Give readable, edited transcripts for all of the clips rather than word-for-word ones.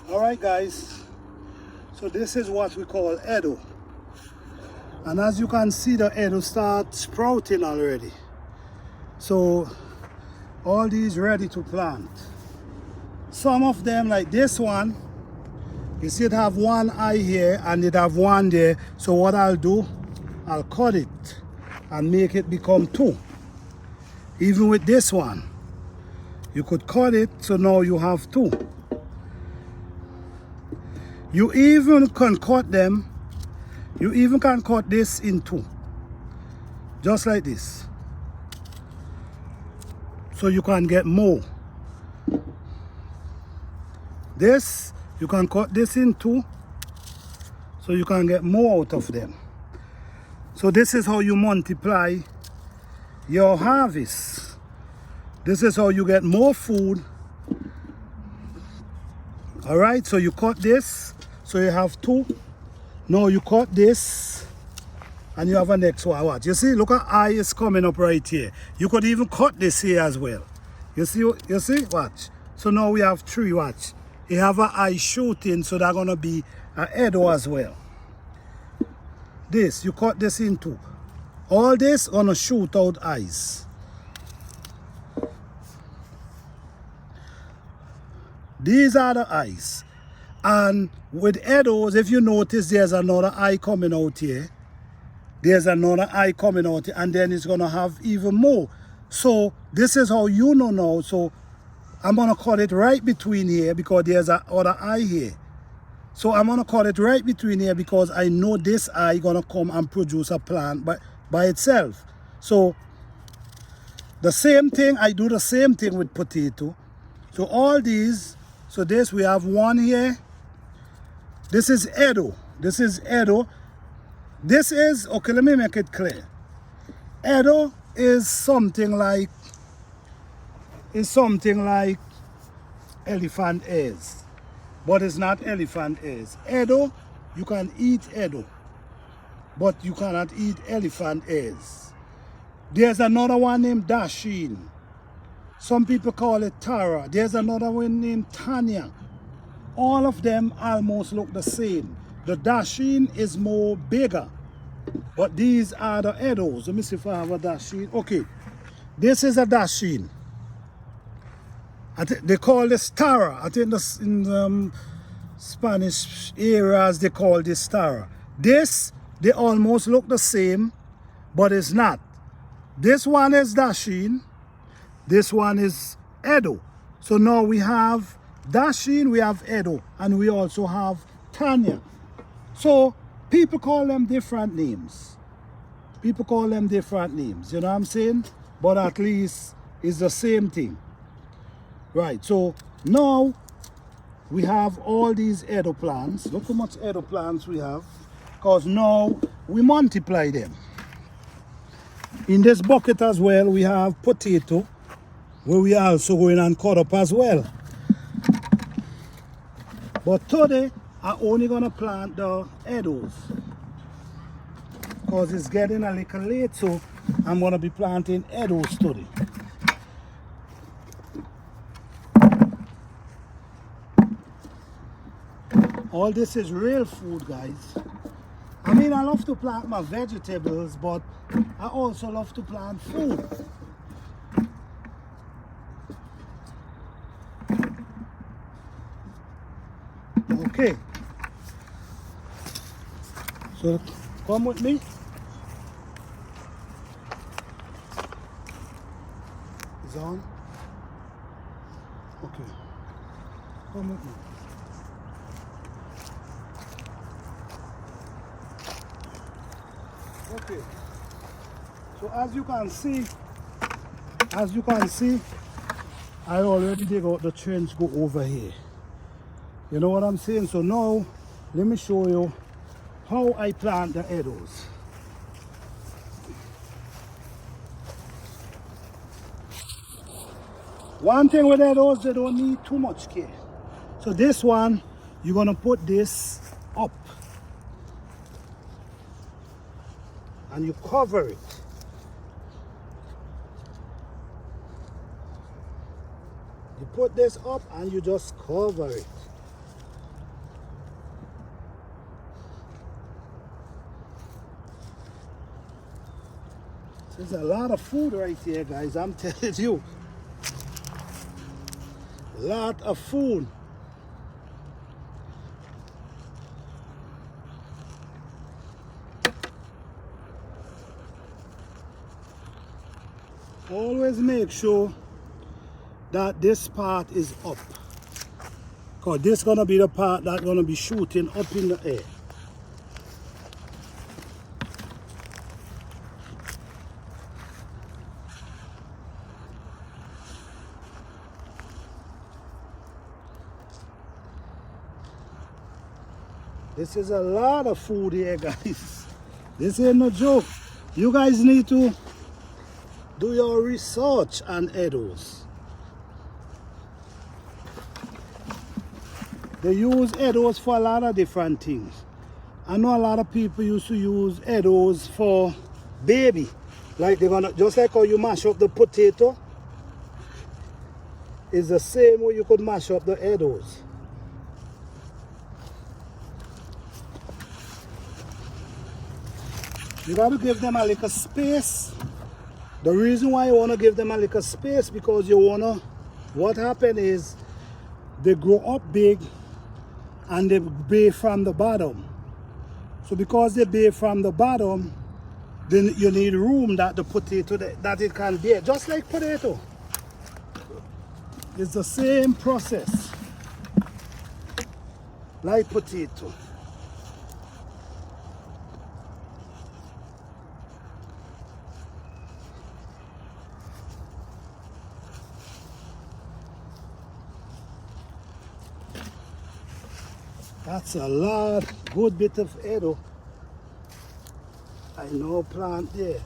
Alright guys, so this is what we call eddoe. And as you can see, the eddoe start sprouting already. So all these ready to plant. Some of them, like this one, you see it have one eye here and it have one there. So what I'll do, I'll cut it and make it become two. Even with this one, you could cut it so now you have two. You even can cut them, you even can cut this in two, just like this, so you can get more. This, you can cut this in two, so you can get more out of them. So this is how you multiply your harvest. This is how you get more food. All right, so you cut this, so you have two. Now you cut this, and you have a next one. Watch, you see, look at eye is coming up right here. You could even cut this here as well. You see, watch. So now we have three, watch. You have an eye shooting, so they're gonna be an eddoe as well. This, you cut this in two. All this gonna shoot out eyes. These are the eyes. And with eddoes, if you notice, there's another eye coming out here. There's another eye coming out here, and then it's gonna have even more. So this is how you know now. So I'm gonna cut it right between here because there's another eye here. So I'm gonna cut it right between here because I know this eye gonna come and produce a plant by itself. So the same thing, I do the same thing with potato. So all these, so this we have one here. This is eddoe. This is eddoe. This is, okay, let me make it clear. Eddoe is something like elephant ears. But it's not elephant ears. Eddoe, you can eat eddoe, but you cannot eat elephant ears. There's another one named Dasheen. Some people call it Taro. There's another one named Tanya. All of them almost look the same. The Dasheen is more bigger, but these are the eddoes. Let me see if I have a Dasheen. Okay, this is a Dasheen. They call this Taro. I think in Spanish areas they call this Taro. This, they almost look the same, but it's not. This one is Dasheen. This one is eddoe. So now we have Dasheen, we have eddoe, and we also have Tanya. So people call them different names. People call them different names, you know what I'm saying? But at least it's the same thing. Right, so now we have all these eddoe plants. Look how much eddoe plants we have, because now we multiply them. In this bucket as well, we have potato, where we are also going and cut up as well. But today, I'm only gonna plant the eddoes, because it's getting a little late, so I'm gonna be planting eddoes today. All this is real food, guys. I mean, I love to plant my vegetables, but I also love to plant food. Okay. So, come with me. It's on? Okay. Come with me. Okay, so as you can see, I already dig out the trench go over here. You know what I'm saying? So now, let me show you how I plant the eddoes. One thing with eddoes, they don't need too much care. So this one, you're gonna put this up. And you cover it. You put this up and you just cover it. There's a lot of food right here, guys. I'm telling you. A lot of food. Always make sure that this part is up, because this is going to be the part that's going to be shooting up in the air. This is a lot of food here, guys. This ain't no joke. You guys need to do your research on Eddoes. They use Eddoes for a lot of different things. I know a lot of people used to use Eddoes for baby. Like they're gonna, just like how you mash up the potato, it's the same way you could mash up the Eddoes. You gotta give them a little space. The reason why you wanna give them a little space, because you wanna, what happens is they grow up big and they bear from the bottom. So because they bear from the bottom, then you need room that the potato, that it can bear, just like potato. It's the same process like potato. That's a lot, good bit of eddoe. I know plant there.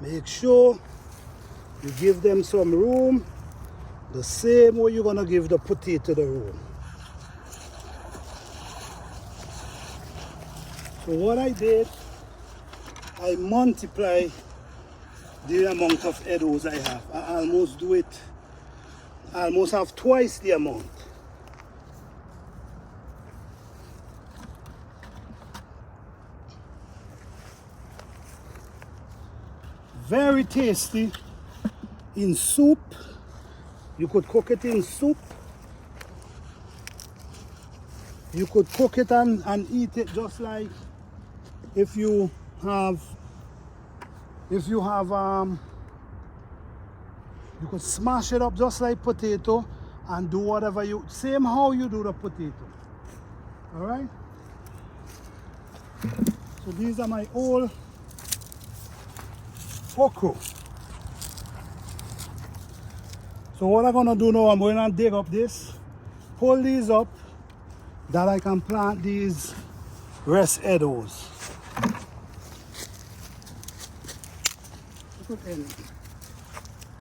Make sure you give them some room, the same way you're gonna give the potato the room. So what I did, I multiply the amount of eddoes I have. I almost do it, I almost have twice the amount. Very tasty in soup. You could cook it in soup. You could cook it and eat it just like if you have, you could smash it up just like potato and do whatever you, same how you do the potato. All right? So these are my old okra. So what I'm gonna do now, I'm going to dig up this, pull these up, that I can plant these rest eddoes. Look at